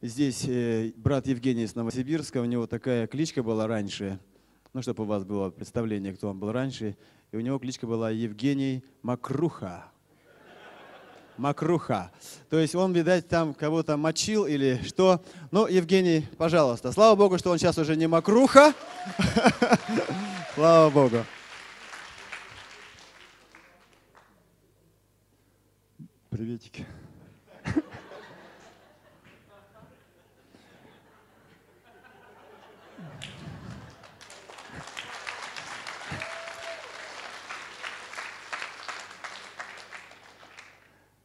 Здесь брат Евгений из Новосибирска, у него такая кличка была раньше, ну, чтобы у вас было представление, кто он был раньше, и у него кличка была Евгений Макруха. Макруха. То есть он, видать, там кого-то мочил или что. Ну, Евгений, пожалуйста. Слава Богу, что он сейчас уже не Макруха. Слава Богу. Приветики.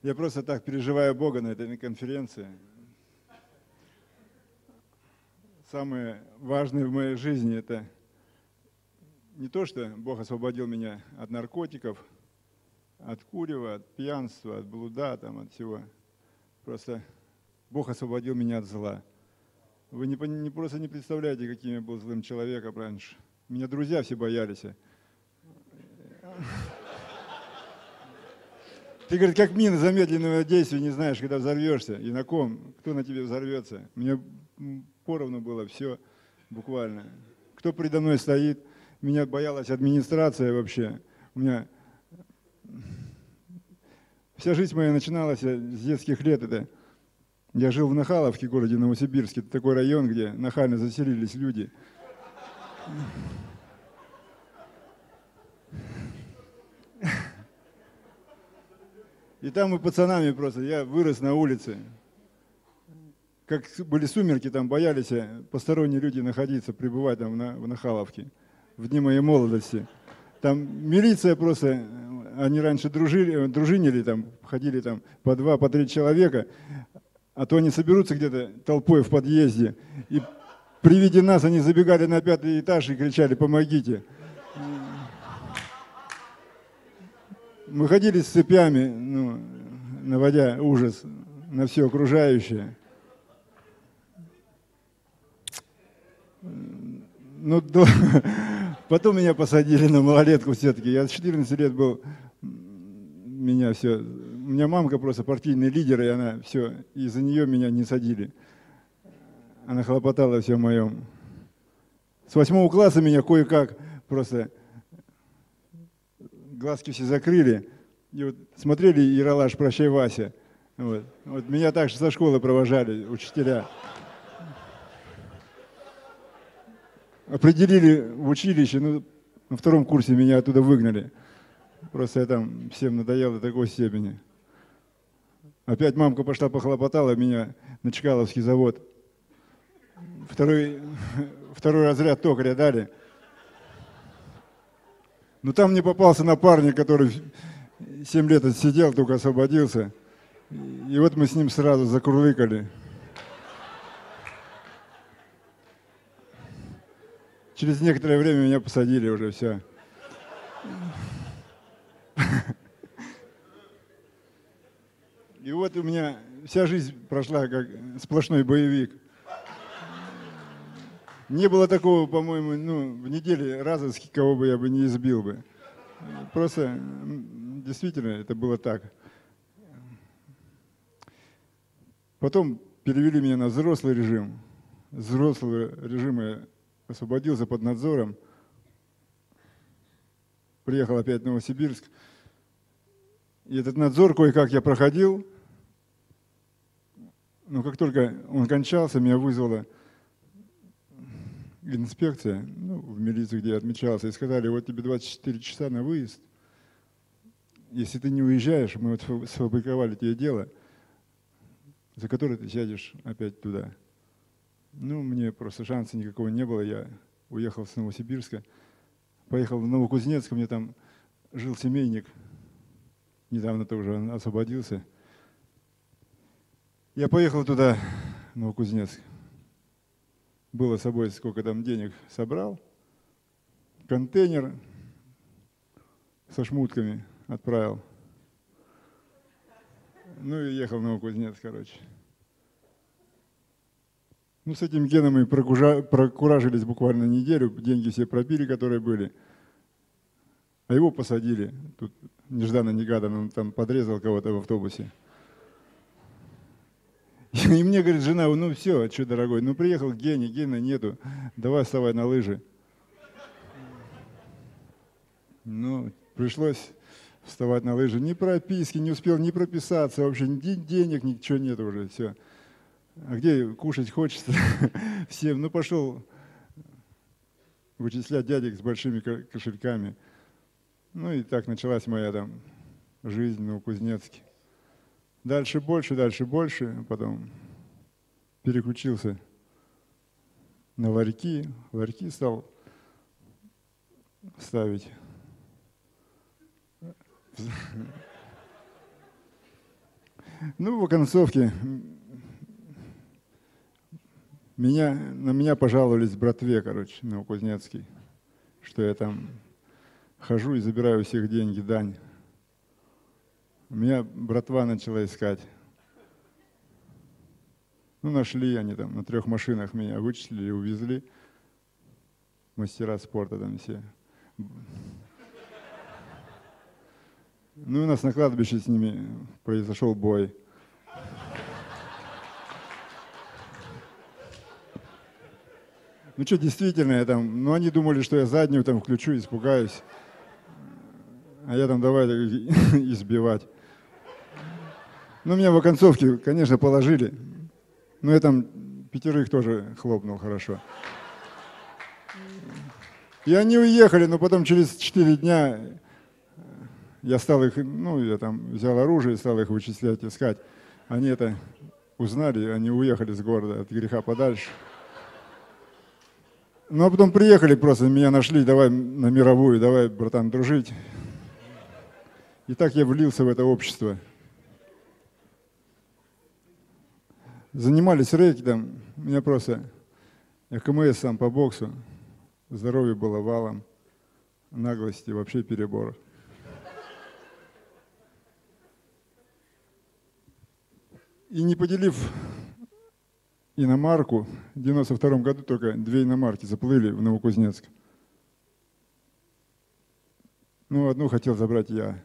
Я просто так переживаю Бога на этой конференции. Самое важное в моей жизни – это не то, что Бог освободил меня от наркотиков, от курева, от пьянства, от блуда, там, от всего. Просто Бог освободил меня от зла. Вы просто не представляете, каким я был злым человеком раньше. Меня друзья все боялись. Ты, говорит, как мина замедленного действия, не знаешь, когда взорвешься, и на ком, кто на тебе взорвется. Мне поровну было все буквально. Кто предо мной стоит, меня боялась администрация вообще. У меня вся жизнь моя начиналась с детских лет. Я жил в Нахаловке, городе Новосибирске. Это такой район, где нахально заселились люди. И там мы пацанами просто, я вырос на улице. Как были сумерки, там боялись посторонние люди находиться, пребывать там в Нахаловке, в дни моей молодости. Там милиция просто, они раньше дружинили, там, ходили там по 2, по 3 человека, а то они соберутся где-то толпой в подъезде, и при виде нас они забегали на 5-й этаж и кричали: «Помогите!» Мы ходили с цепями, наводя ужас на все окружающее. Потом меня посадили на малолетку все-таки. Я с 14 лет был, у меня мамка просто партийный лидер, и она все, из-за нее меня не садили. Она хлопотала все о моем. С 8 класса меня кое-как просто глазки все закрыли, и вот смотрели «Ералаш, прощай, Вася». Вот меня также со школы провожали учителя. Определили в училище, на 2-м курсе меня оттуда выгнали. Просто я там всем надоел до такой степени. Опять мамка пошла похлопотала меня на Чкаловский завод. Второй разряд токаря дали. Но там мне попался напарник, который 7 лет отсидел, только освободился. И вот мы с ним сразу закурлыкали. Через некоторое время меня посадили уже, все. И вот у меня вся жизнь прошла как сплошной боевик. Не было такого, по-моему, в неделе раза, кого бы я бы не избил бы. Просто действительно это было так. Потом перевели меня на взрослый режим. С взрослого режима я освободился под надзором. Приехал опять в Новосибирск. И этот надзор кое-как я проходил. Но как только он кончался, меня вызвала инспекция, в милицию, где я отмечался, и сказали: вот тебе 24 часа на выезд. Если ты не уезжаешь, мы вот сфабриковали тебе дело, за которое ты сядешь опять туда. Мне просто шанса никакого не было. Я уехал с Новосибирска, поехал в Новокузнецк, у меня там жил семейник, недавно тоже он освободился. Я поехал туда, в Новокузнецк. Было с собой, сколько там денег собрал, контейнер со шмутками отправил. И ехал в Новокузнецк, короче. С этим Геном мы прокуражились буквально неделю, деньги все пропили, которые были. А его посадили, тут нежданно-негаданно, он там подрезал кого-то в автобусе. И мне говорит жена, ну все, что, дорогой, ну приехал Гений, Гена нету, давай вставай на лыжи. Ну, пришлось вставать на лыжи. Ни прописки, не успел ни прописаться, вообще ни денег, ничего нет уже, все. А где кушать хочется всем? Ну, пошел вычислять дядек с большими кошельками. Ну и так началась моя там жизнь в Новокузнецке. Дальше больше, потом переключился на ларьки. Ларьки стал ставить. Ну, в оконцовке на меня пожаловались в братве, короче, Новокузнецкий, что я там хожу и забираю у всех деньги, дань. Меня братва начала искать. Ну, нашли они там, на 3 машинах меня вычислили, увезли. Мастера спорта там все. Ну, и у нас на кладбище с ними произошел бой. Ну что, действительно, я там, ну они думали, что я заднюю там включу, испугаюсь. А я там давай избивать. Ну, меня в оконцовке, конечно, положили. Но я там 5 тоже хлопнул хорошо. И они уехали, но потом через 4 дня я стал их, ну, я там взял оружие, стал их вычислять, искать. Они это узнали, они уехали с города от греха подальше. Ну, а потом приехали просто, меня нашли, давай на мировую, давай, братан, дружить. И так я влился в это общество. Занимались рэкетом, у меня просто КМС сам по боксу, здоровье было валом, наглости вообще перебор. И не поделив иномарку, в 92 году только 2 иномарки заплыли в Новокузнецк. Ну, одну хотел забрать я.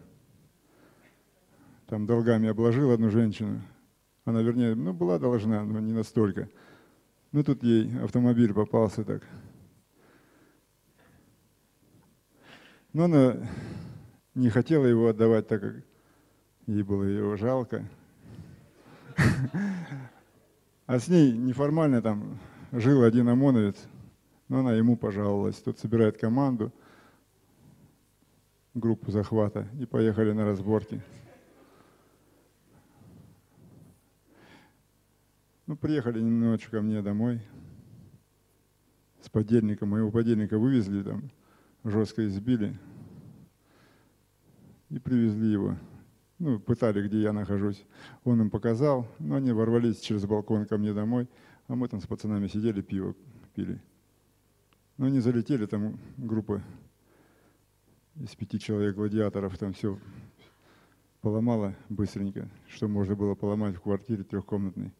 Там долгами обложил одну женщину. Она, вернее, ну, была должна, но не настолько. Ну, тут ей автомобиль попался так. Но она не хотела его отдавать, так как ей было его жалко. А с ней неформально там жил один ОМОНовец, но она ему пожаловалась. Тут собирает команду, группу захвата, и поехали на разборки. Ну, приехали ночью ко мне домой с подельником. Моего подельника вывезли, там жестко избили и привезли его. Ну, пытали, где я нахожусь. Он им показал, но они ворвались через балкон ко мне домой, а мы там с пацанами сидели, пиво пили. Но они залетели, там группа из 5 человек гладиаторов, там все поломало быстренько, что можно было поломать в квартире 3-комнатной.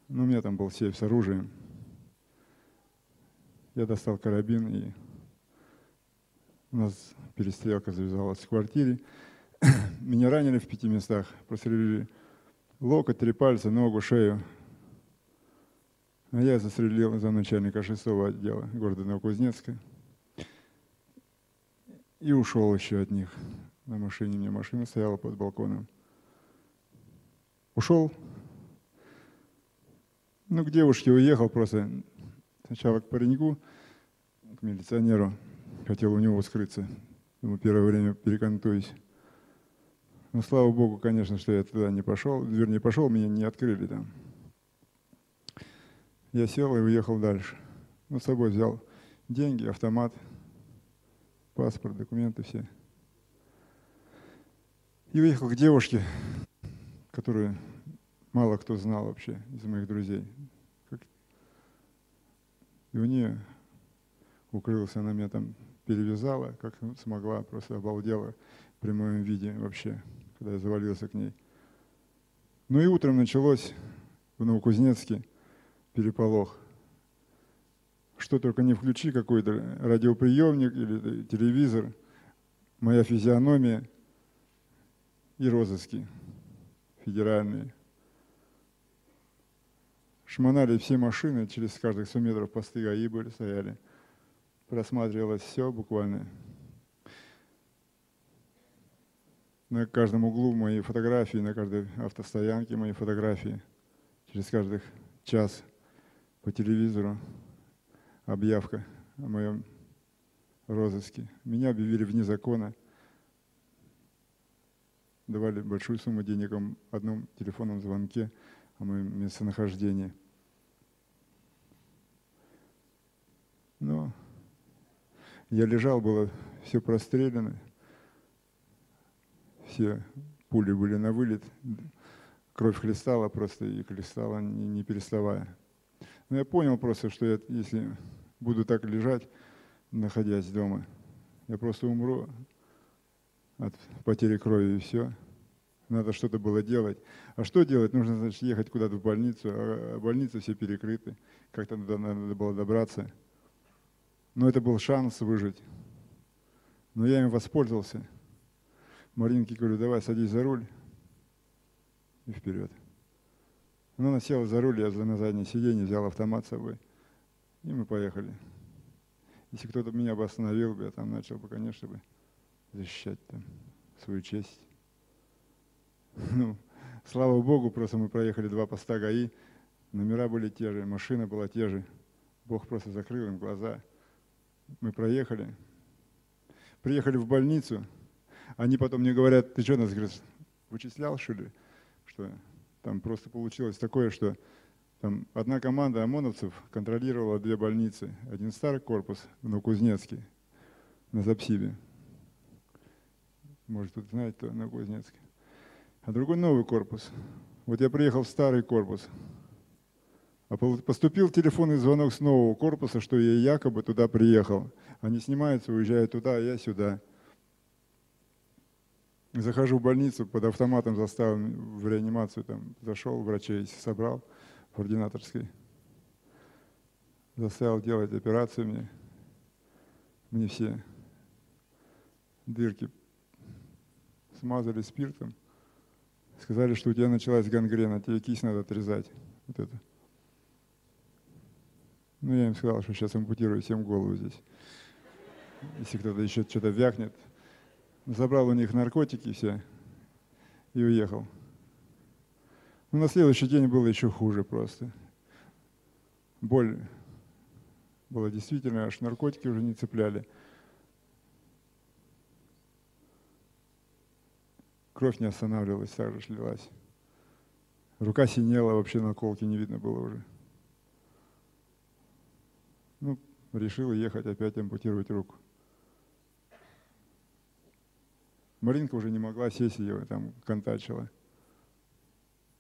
Ну, у меня там был сейф с оружием. Я достал карабин, и у нас перестрелка завязалась в квартире. Меня ранили в 5 местах, прострелили локоть, 3 пальца, ногу, шею. А я застрелил замначальника 6-го отдела города Новокузнецка. И ушел еще от них на машине. У меня машина стояла под балконом. Ушел. Ну, к девушке уехал просто. Сначала к пареньку, к милиционеру. Хотел у него скрыться. Думаю, первое время перекантуюсь. Но слава богу, конечно, что я туда не пошел. Вернее, пошел, меня не открыли там. Я сел и уехал дальше. Ну, с собой взял деньги, автомат, паспорт, документы все. И уехал к девушке, которую мало кто знал вообще из моих друзей. И у нее укрылся, она меня там перевязала, как смогла, просто обалдела при моем виде вообще, когда я завалился к ней. Ну и утром началось в Новокузнецке переполох. Что только не включи, какой-то радиоприемник или телевизор, моя физиономия и розыски федеральные. шмонали все машины, через каждых 100 метров посты ГАИ были, стояли. Просматривалось все буквально. На каждом углу мои фотографии, на каждой автостоянке мои фотографии. Через каждый час по телевизору объявка о моем розыске. Меня объявили вне закона. Давали большую сумму денег о одном телефонном звонке о моем местонахождении. Но я лежал, было все прострелено. Все пули были на вылет, кровь хлестала просто и хлестала, не переставая. Но я понял просто, что я, если буду так лежать, находясь дома, я просто умру от потери крови и все. Надо что-то было делать. А что делать? Нужно, значит, ехать куда-то в больницу, а больницы все перекрыты. Как-то надо было добраться. Но это был шанс выжить. Но я им воспользовался. Маринке говорю, давай садись за руль и вперед. Она села за руль, я на заднее сиденье взял автомат с собой. И мы поехали. Если кто-то меня бы остановил, я там начал бы, конечно, бы защищать там свою честь. Ну, слава Богу, просто мы проехали 2 поста ГАИ, номера были те же, машина была те же. Бог просто закрыл им глаза. Мы проехали. Приехали в больницу. Они потом мне говорят, ты что нас, говорит, вычислял, что ли? Что там просто получилось такое, что там одна команда ОМОНовцев контролировала 2 больницы. Один старый корпус в Новокузнецке, на Запсибе. Может, тут знаете, кто Новокузнецк. А другой новый корпус. Вот я приехал в старый корпус. А поступил телефонный звонок с нового корпуса, что я якобы туда приехал. Они снимаются, уезжают туда, а я сюда. Захожу в больницу, под автоматом заставил в реанимацию, там зашел, врачей собрал в ординаторской. Заставил делать операцию мне. Мне все дырки смазали спиртом. Сказали, что у тебя началась гангрена, тебе кисть надо отрезать. Вот это. Ну, я им сказал, что сейчас ампутирую всем голову здесь. Если кто-то еще что-то вякнет. Забрал у них наркотики все и уехал. Но на следующий день было еще хуже просто. Боль была действительно, аж наркотики уже не цепляли. Кровь не останавливалась, так же лилась. Рука синела, вообще наколки не видно было уже. Ну, решил ехать опять ампутировать руку. Маринка уже не могла сесть, ее там контачила.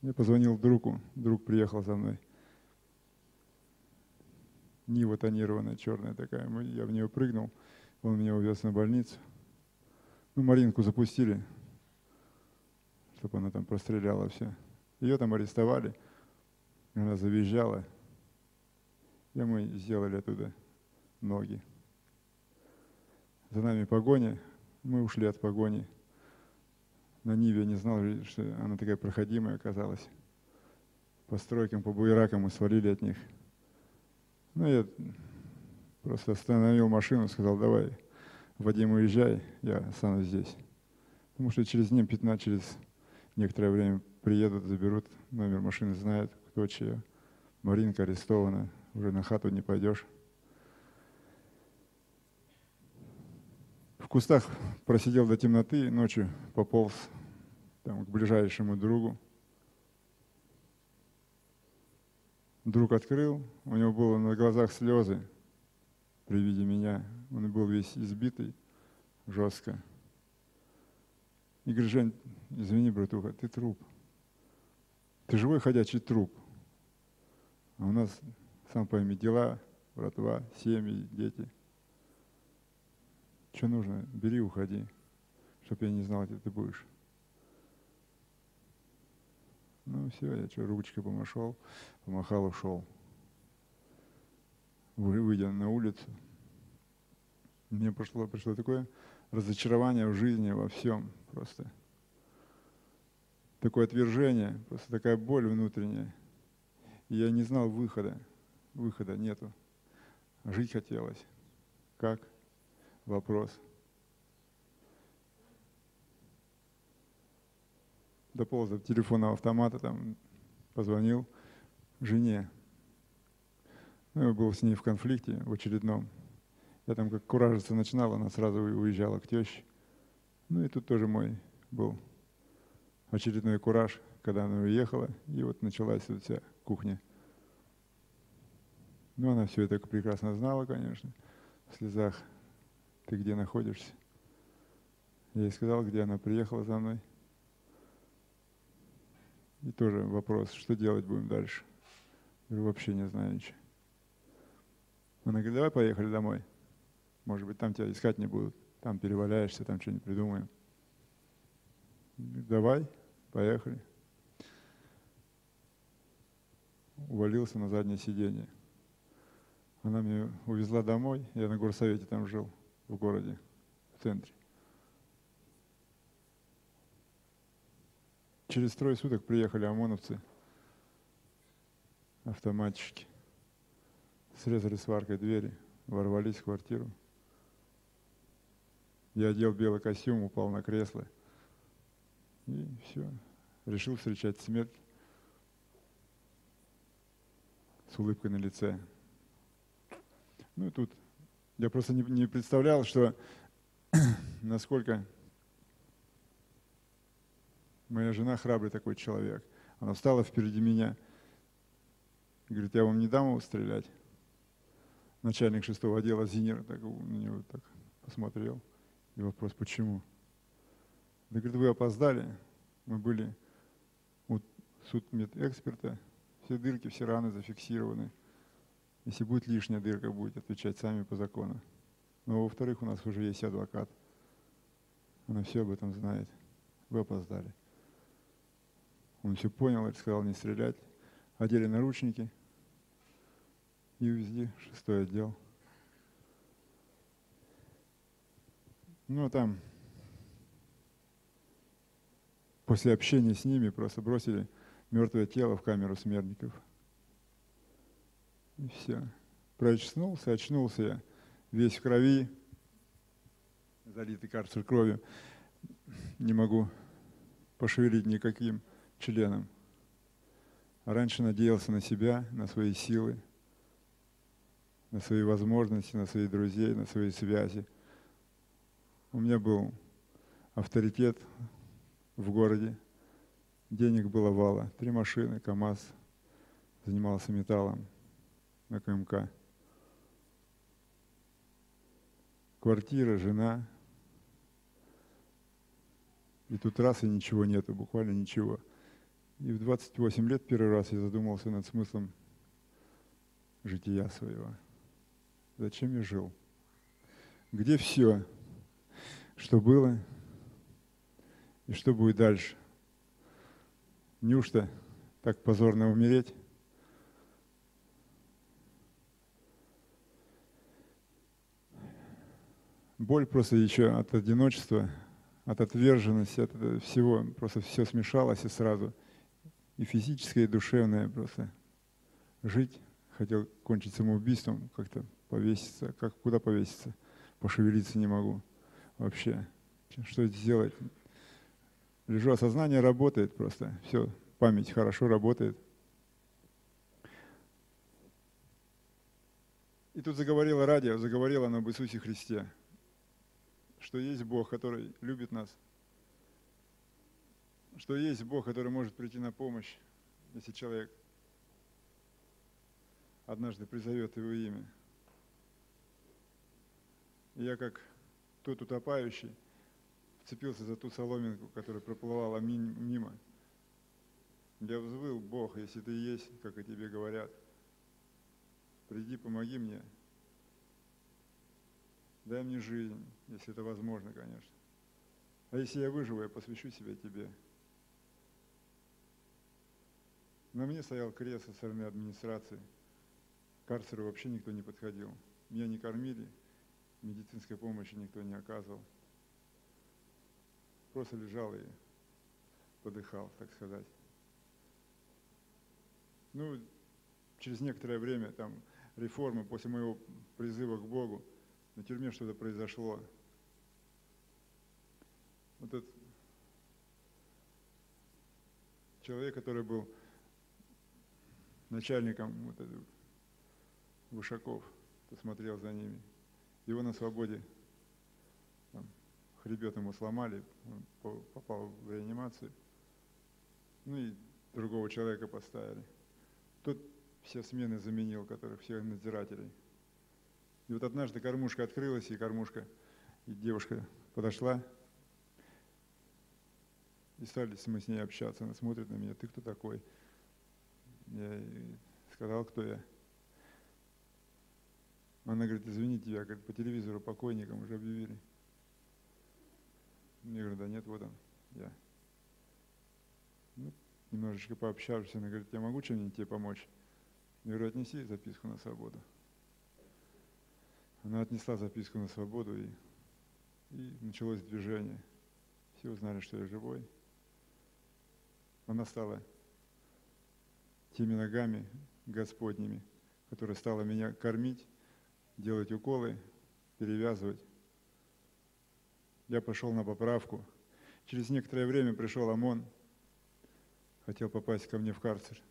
Я позвонил другу, друг приехал за мной. Нива тонированная, черная такая. Я в нее прыгнул, он меня увез на больницу. Ну, Маринку запустили, чтобы она там простреляла все. Ее там арестовали, она завизжала. И мы сделали оттуда ноги. За нами погоня, мы ушли от погони. На Ниве не знал, что она такая проходимая оказалась. По стройкам, по буеракам мы свалили от них. Ну, я просто остановил машину, сказал, давай, Вадим, уезжай, я останусь здесь. Потому что через дней 15, через некоторое время приедут, заберут, номер машины знают, кто чья. Маринка арестована, уже на хату не пойдешь. В кустах просидел до темноты, ночью пополз там, к ближайшему другу. Друг открыл, у него было на глазах слезы при виде меня. Он был весь избитый, жестко. И говорит, Жень, извини, братуха, ты труп. Ты живой ходячий труп. А у нас, сам пойми, дела, братва, семьи, дети. Что нужно? Бери, уходи, чтобы я не знал, где ты будешь. Ну все, я что, ручкой помахал, ушел. Выйдя на улицу, мне пришло такое разочарование в жизни, во всем просто. Такое отвержение, просто такая боль внутренняя. И я не знал выхода. Выхода нету. Жить хотелось. Как? Вопрос. Дополз до телефонного автомата, там позвонил жене. Ну, я был с ней в конфликте в очередном. Я там как куражиться начинал, она сразу уезжала к теще. Ну и тут тоже мой был очередной кураж, когда она уехала, и вот началась вот вся кухня. Ну, она все это прекрасно знала, конечно, в слезах. Ты где находишься? Я ей сказал, где она приехала за мной. И тоже вопрос, что делать будем дальше? Я говорю, вообще не знаю ничего. Она говорит, давай поехали домой. Может быть, там тебя искать не будут. Там переваляешься, там что-нибудь придумаем. Говорю, давай, поехали. Увалился на заднее сиденье. Она меня увезла домой. Я на горсовете там жил, в городе, в центре. Через 3 суток приехали ОМОНовцы, автоматчики. Срезали сваркой двери, ворвались в квартиру. Я одел белый костюм, упал на кресло. И все. Решил встречать смерть с улыбкой на лице. Ну и тут я просто не представлял, что насколько моя жена храбрый такой человек. Она встала впереди меня и говорит, я вам не дам его стрелять. Начальник 6-го отдела Зинер так, на него так посмотрел. И вопрос, почему? Да, говорит, вы опоздали. Мы были у судмедэксперта. Все дырки, все раны зафиксированы. Если будет лишняя дырка, будете отвечать сами по закону. Но во-вторых, у нас уже есть адвокат. Она все об этом знает. Вы опоздали. Он все понял и сказал не стрелять. Одели наручники и увезли в 6-й отдел. Ну, там после общения с ними просто бросили мертвое тело в камеру смертников. И все. Прочнулся, очнулся я, весь в крови, залитый карцер кровью. Не могу пошевелить никаким членом. А раньше надеялся на себя, на свои силы, на свои возможности, на своих друзей, на свои связи. У меня был авторитет в городе, денег было вало, 3 машины, КАМАЗ, занимался металлом на КМК. Квартира, жена. И тут раз и ничего нету, буквально ничего. И в 28 лет первый раз я задумался над смыслом жития своего. Зачем я жил? Где все, что было и что будет дальше? Неужто так позорно умереть? Боль просто еще от одиночества, от отверженности, от всего, просто все смешалось и сразу. И физическое, и душевное просто. Жить, хотел кончить самоубийством, как-то повеситься. Куда повеситься? Пошевелиться не могу вообще. Что сделать? Лежу, а сознание работает просто. Все, память хорошо работает. И тут заговорило радио, заговорило оно об Иисусе Христе. Что есть Бог, который любит нас. Что есть Бог, который может прийти на помощь, если человек однажды призовет Его имя. И я, как тот утопающий, вцепился за ту соломинку, которая проплывала мимо. Я взвыл: Бог, если Ты есть, как и Тебе говорят, приди, помоги мне. Дай мне жизнь, если это возможно, конечно. А если я выживу, я посвящу себя Тебе. На мне стоял крест со стороны администрации. К карцеру вообще никто не подходил. Меня не кормили, медицинской помощи никто не оказывал. Просто лежал и подыхал, так сказать. Ну, через некоторое время, там, реформы, после моего призыва к Богу, на тюрьме что-то произошло. Вот этот человек, который был начальником вот этого Вышаков, посмотрел за ними. Его на свободе, там, хребет ему сломали, он попал в реанимацию. Ну и другого человека поставили. Тот все смены заменил, которых всех надзирателей. И вот однажды кормушка открылась, и девушка подошла, и стали мы с ней общаться. Она смотрит на меня: ты кто такой? Я ей сказал, кто я. Она говорит: извините, я, говорит, по телевизору покойникам уже объявили. Я говорю: да нет, вот он, я. Ну, немножечко пообщавшись, она говорит: я могу чем-нибудь тебе помочь? Я говорю: отнеси записку на свободу. Она отнесла записку на свободу, и началось движение. Все узнали, что я живой. Она стала теми ногами Господними, которая стала меня кормить, делать уколы, перевязывать. Я пошел на поправку. Через некоторое время пришел ОМОН, хотел попасть ко мне в карцер.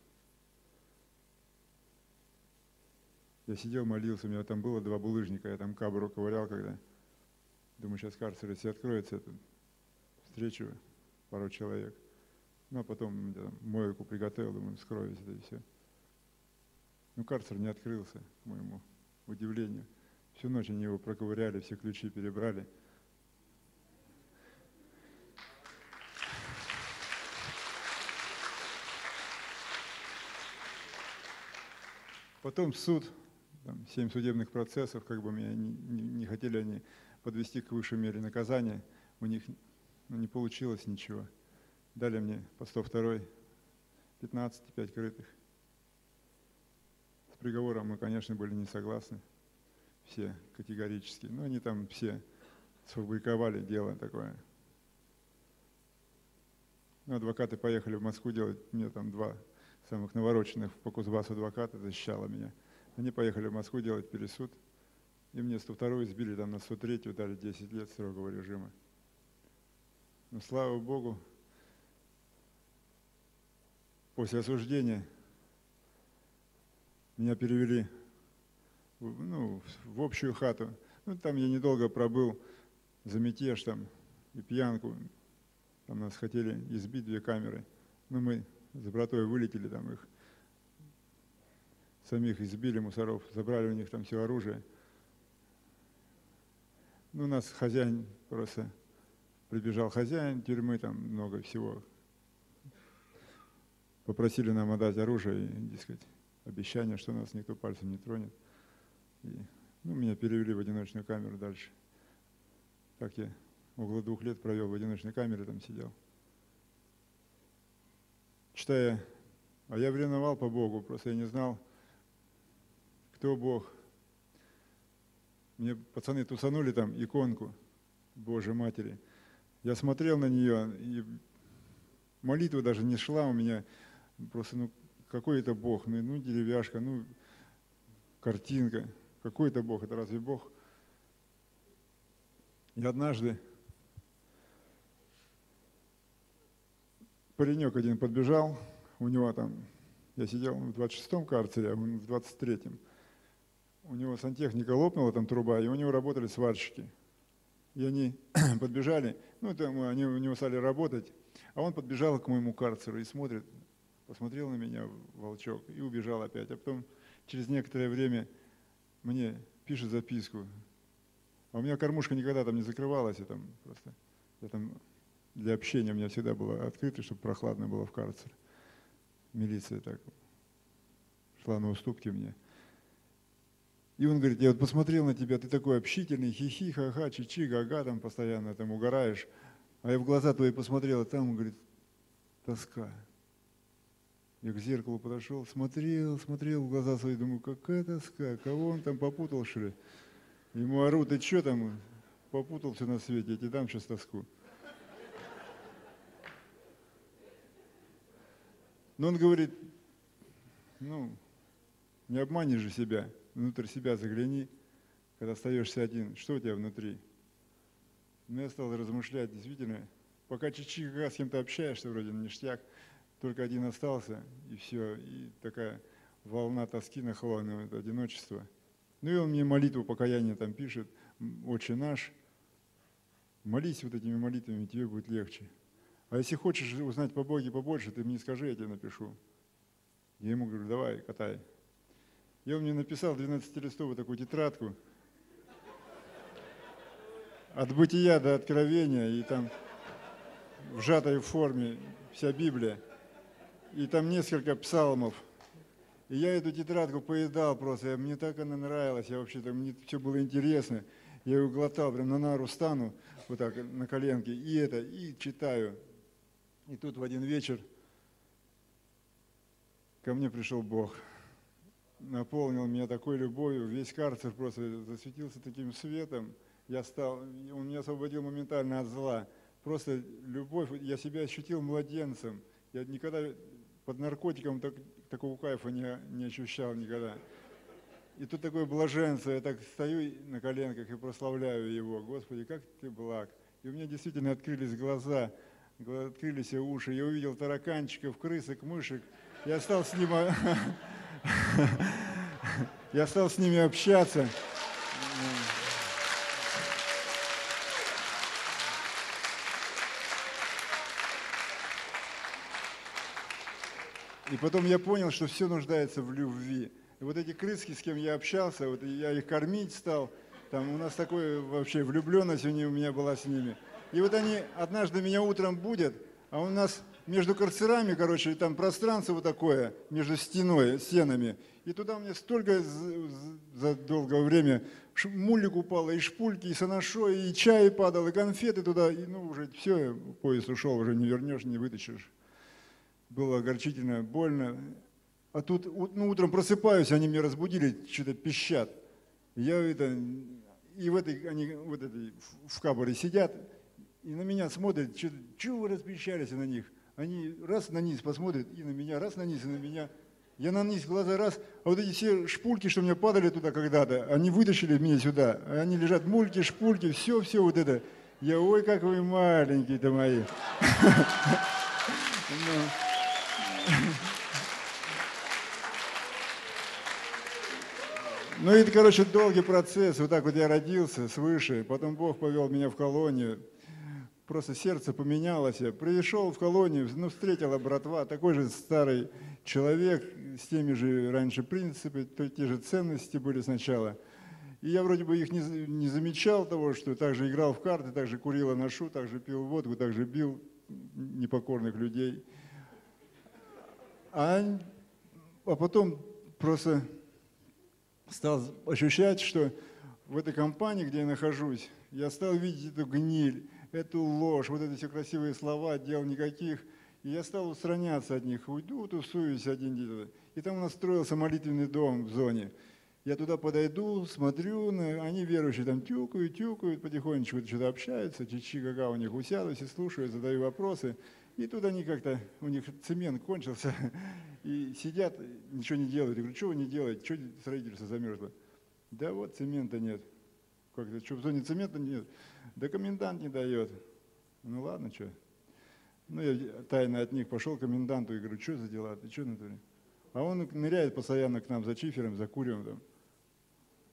Я сидел, молился, у меня там было 2 булыжника, я там кабру ковырял, когда. Думаю, сейчас карцер, если откроется, это встречу пару человек. Ну, а потом я там мойку приготовил, думаю, вскроюсь, это и все. Ну, карцер не открылся, к моему удивлению. Всю ночь они его проковыряли, все ключи перебрали. Потом суд, там, 7 судебных процессов, как бы меня не хотели они подвести к высшей мере наказания, у них не получилось ничего. Дали мне по 102, 15, 5 крытых. С приговором мы, конечно, были не согласны, все категорически, но они там все сфабриковали дело такое. Ну, адвокаты поехали в Москву делать, мне там 2 самых навороченных по Кузбассу адвоката защищало меня. Они поехали в Москву делать пересуд, и мне 102-ю сбили там на 103-ю, дали 10 лет строгого режима. Но слава Богу, после осуждения меня перевели в общую хату. Ну, там я недолго пробыл за мятеж там, и пьянку. Там нас хотели избить 2 камеры. Но мы с братой вылетели, там их самих избили, мусоров, забрали у них там все оружие. Ну, у нас хозяин просто прибежал, хозяин тюрьмы, там много всего. Попросили нам отдать оружие и, дескать, обещание, что нас никто пальцем не тронет. И, меня перевели в одиночную камеру дальше. Так я около 2 лет провел в одиночной камере, там сидел. Читая, а я ревновал по Богу, просто я не знал, кто Бог. Мне пацаны тусанули там иконку Божьей Матери. Я смотрел на нее, и молитва даже не шла у меня. Просто, какой это Бог? Деревяшка, картинка. Какой это Бог? Это разве Бог? И однажды паренек один подбежал, у него там, я сидел в 26-м карцере, а он в 23-м. У него сантехника лопнула, там труба, и у него работали сварщики. И они подбежали, они у него стали работать, а он подбежал к моему карцеру и смотрит, посмотрел на меня, волчок, и убежал опять. А потом через некоторое время мне пишет записку. А у меня кормушка никогда там не закрывалась, я там для общения у меня всегда было открыто, чтобы прохладно было в карцере. Милиция так шла на уступки мне. И он говорит: я вот посмотрел на тебя, ты такой общительный, хихи, ха-ха, чи-чи, га-га, там постоянно там угораешь. А я в глаза твои посмотрел, а там, он говорит, тоска. Я к зеркалу подошел, смотрел в глаза свои, думаю, какая тоска, кого он там попутал, что ли? Ему орут: ты что там, попутал все на свете, я тебе дам сейчас тоску. Но он говорит, Не обманешь же себя, внутрь себя загляни, когда остаешься один, что у тебя внутри? Но я стал размышлять, действительно, пока чуть-чуть с кем-то общаешься, вроде ништяк, только один остался, и все, и такая волна тоски нахлынула, это одиночество. Ну и он мне молитву покаяния там пишет, «Отче наш», молись вот этими молитвами, тебе будет легче. А если хочешь узнать по Боге побольше, ты мне скажи, я тебе напишу. Я ему говорю, давай, катай. И он мне написал 12-листовую такую тетрадку, от бытия до откровения, и там в сжатой форме вся Библия, и там несколько псалмов. И я эту тетрадку поедал просто, мне так она нравилась, мне все было интересно. Я ее глотал, прям на нару стану, вот так, на коленке, и читаю. И тут в один вечер ко мне пришел Бог, наполнил меня такой любовью, весь карцер просто засветился таким светом. Он меня освободил моментально от зла. Просто любовь, я себя ощутил младенцем. Я никогда под наркотиком такого кайфа не ощущал никогда. И тут такое блаженство, я так стою на коленках и прославляю Его. Господи, как Ты благ. И у меня действительно открылись глаза, открылись уши. Я увидел тараканчиков, крысок, мышек. Я стал с ними общаться. И потом я понял, что все нуждается в любви. И вот эти крыски, с кем я общался, вот я их кормить стал, там у нас такая вообще влюбленность у меня была с ними. И вот они однажды меня утром будят, а у нас между карцерами, короче, там пространство вот такое, между стенами. И туда мне столько за долгое время мулик упало, и шпульки, и санашо, и чай падал, и конфеты туда, и уже все, поезд ушел, уже не вернешь, не вытащишь. Было огорчительно, больно. А тут утром просыпаюсь, они меня разбудили, что-то пищат. Они в кабаре сидят, и на меня смотрят, чего вы распищались на них? Они раз на низ посмотрят, и на меня, раз на низ, и на меня. Я на низ глаза раз, а вот эти все шпульки, что у меня падали туда когда-то, они вытащили меня сюда, они лежат, мульки, шпульки, все вот это. Я, ой, как вы маленькие-то мои. Ну и, короче, долгий процесс. Вот так вот я родился свыше. Потом Бог повел меня в колонию. Просто сердце поменялось. Я пришел в колонию, встретила братва, такой же старый человек, с теми же раньше принципами, те же ценности были сначала. И я вроде бы их не замечал того, что также играл в карты, также курил аношу, также пил водку, также бил непокорных людей. А потом просто стал ощущать, что в этой компании, где я нахожусь, я стал видеть эту гниль, эту ложь, вот эти все красивые слова, дел никаких. И я стал устраняться от них. Уйду, тусуюсь один где-то. И там у нас строился молитвенный дом в зоне. Я туда подойду, смотрю, они верующие там тюкают потихонечку, что-то общаются, чичи-гага у них усядусь и слушаю, задаю вопросы. И тут они как-то, у них цемент кончился, и сидят, ничего не делают. Я говорю, что вы не делаете, что строительство замерзло? Да вот цемента нет. Как-то, что в зоне цемента нет? Да комендант не дает. Ну ладно, что? Ну я тайно от них пошел к коменданту и говорю, что за дела, ты что натворил? А он ныряет постоянно к нам за чифером, за курем там.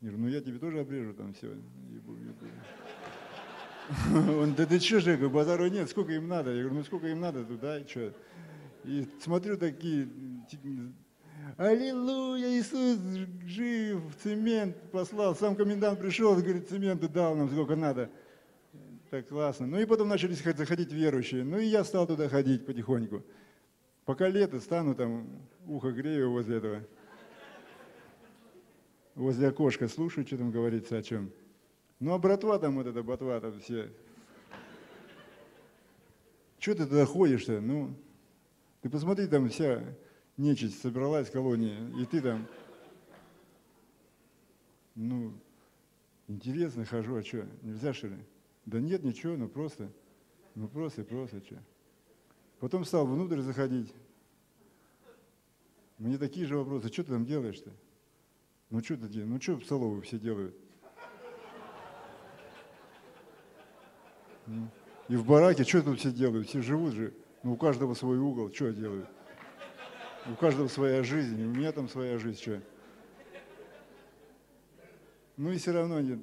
Я говорю, ну я тебе тоже обрежу там все. Он, да ты что же, базару нет, сколько им надо? Я говорю, ну сколько им надо туда, и что? И смотрю такие, аллилуйя, Иисус жив, цемент послал. Сам комендант пришел, говорит, цемента дал нам сколько надо. Так классно. Ну и потом начали заходить верующие. Ну и я стал туда ходить потихоньку. Пока лето, стану там, ухо грею возле этого. Возле окошка слушаю, что там говорится, о чем. Ну а братва там, вот эта ботва там все. Что ты туда ходишь-то? Ну, ты посмотри, там вся нечисть собралась в колонии, и ты там, ну, интересно хожу, а что, нельзя что ли? Да нет, ничего, просто, что. Потом стал внутрь заходить. Мне такие же вопросы, что ты там делаешь-то? Ну что ты делаешь? Ну что в столовой все делают? И в бараке что тут все делают? Все живут же. Ну, у каждого свой угол. Что делают? У каждого своя жизнь. У меня там своя жизнь. Что? Ну и все равно нет.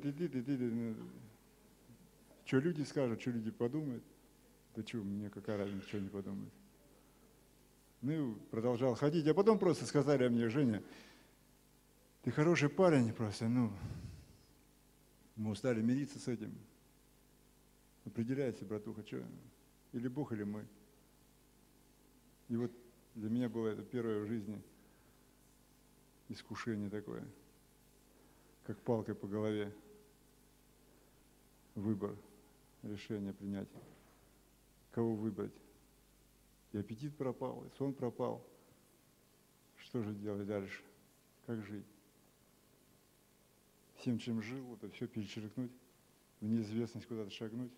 Что люди скажут, что люди подумают. Да что, мне какая разница, что они подумают. Ну и продолжал ходить. А потом просто сказали мне: Женя, ты хороший парень просто, ну, мы устали мириться с этим. Определяйся, братуха, что, или Бог, или мы. И вот для меня было это первое в жизни искушение такое, как палкой по голове. Выбор, решение принять. Кого выбрать? И аппетит пропал, и сон пропал. Что же делать дальше? Как жить? Всем, чем жил, это все перечеркнуть, в неизвестность куда-то шагнуть.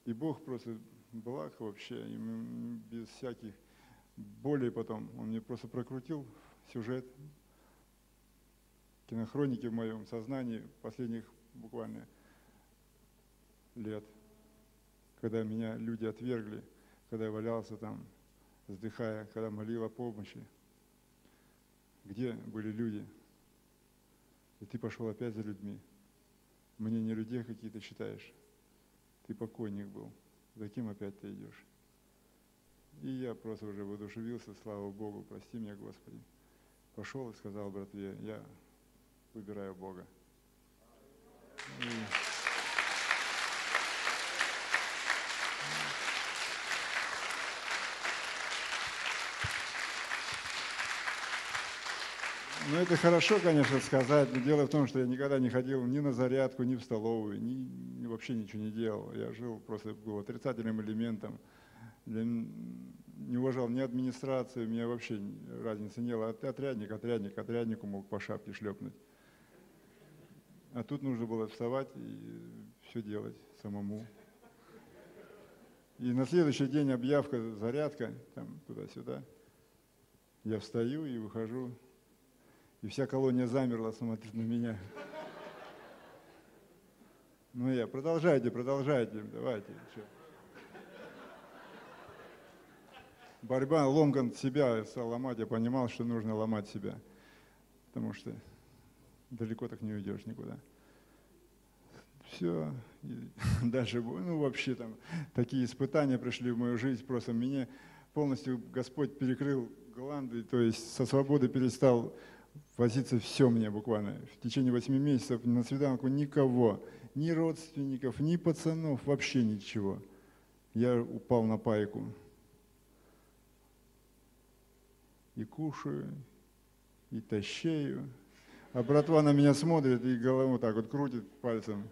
И Бог просто благ вообще, и без всяких болей потом. Он мне просто прокрутил сюжет кинохроники в моем сознании последних буквально лет, когда меня люди отвергли, когда я валялся там, вздыхая, когда молил о помощи. Где были люди? И ты пошел опять за людьми. Мне не людей какие-то считаешь. Ты покойник был. За кем опять ты идешь? И я просто уже воодушевился, слава Богу, прости меня, Господи. Пошел и сказал братве: я выбираю Бога. Ну, это хорошо, конечно, сказать, но дело в том, что я никогда не ходил ни на зарядку, ни в столовую, вообще ничего не делал. Я жил, просто был отрицательным элементом. Я не уважал ни администрацию, у меня вообще разницы не было. Отряднику мог по шапке шлепнуть. А тут нужно было вставать и все делать самому. И на следующий день объявка, зарядка, там туда-сюда. Я встаю и выхожу. И вся колония замерла, смотрит на меня. Ну я: продолжайте, давайте. Что? Борьба, ломка себя стал ломать, я понимал, что нужно ломать себя. Потому что далеко так не уйдешь никуда. Все. И дальше, ну вообще там такие испытания пришли в мою жизнь, просто мне полностью Господь перекрыл гланды, то есть со свободы перестал возиться все мне буквально. В течение 8 месяцев на свиданку никого, ни родственников, ни пацанов, вообще ничего. Я упал на пайку. И кушаю, и тащею. А братва на меня смотрит и голову так вот крутит пальцем.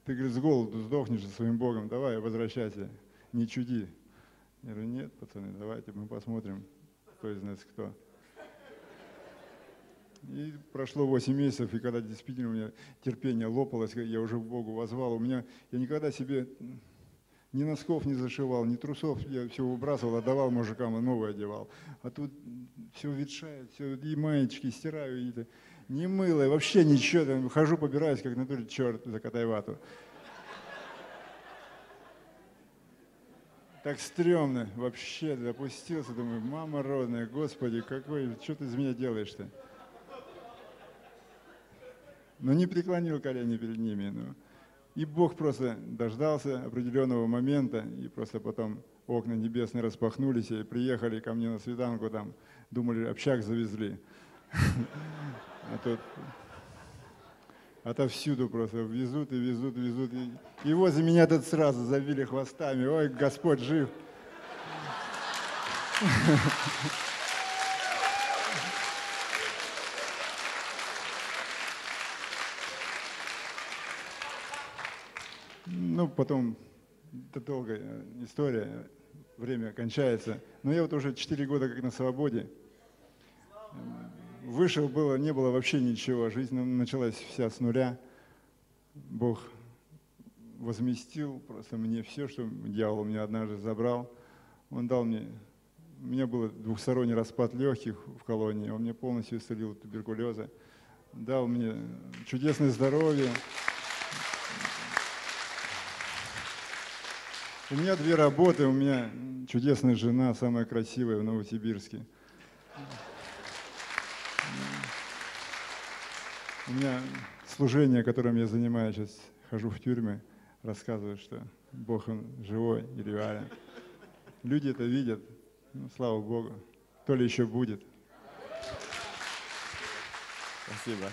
Ты, говорит, с голоду сдохнешь со своим Богом, давай, возвращайся, не чуди. Я говорю: нет, пацаны, давайте мы посмотрим, кто из нас кто. И прошло 8 месяцев, и когда действительно у меня терпение лопалось, я уже к Богу воззвал, я никогда себе ни носков не зашивал, ни трусов, я все выбрасывал, отдавал мужикам, и новые одевал. А тут все ветшает, все, и маечки стираю, и не мыло, вообще ничего, там, хожу, побираюсь, как на натуре черт, закатай вату. Так стрёмно, вообще, опустился, думаю: мама родная, Господи, что ты из меня делаешь-то? Но не преклонил колени перед ними. И Бог просто дождался определенного момента, и просто потом окна небесные распахнулись, и приехали ко мне на свиданку, там, думали, общак завезли. А тут отовсюду просто везут. И возле меня тут сразу завили хвостами: ой, Господь жив. Ну, потом, это долгая история, время кончается. Но я вот уже 4 года как на свободе. Вышел, не было вообще ничего, жизнь началась вся с нуля. Бог возместил просто мне все, что дьявол у меня однажды забрал. Он дал мне У меня был двухсторонний распад легких в колонии, он мне полностью исцелил от туберкулеза, дал мне чудесное здоровье. У меня 2 работы, у меня чудесная жена, самая красивая в Новосибирске. У меня служение, которым я занимаюсь, сейчас хожу в тюрьмы, рассказываю, что Бог, Он живой и реален. Люди это видят, ну, слава Богу, то ли еще будет. Спасибо.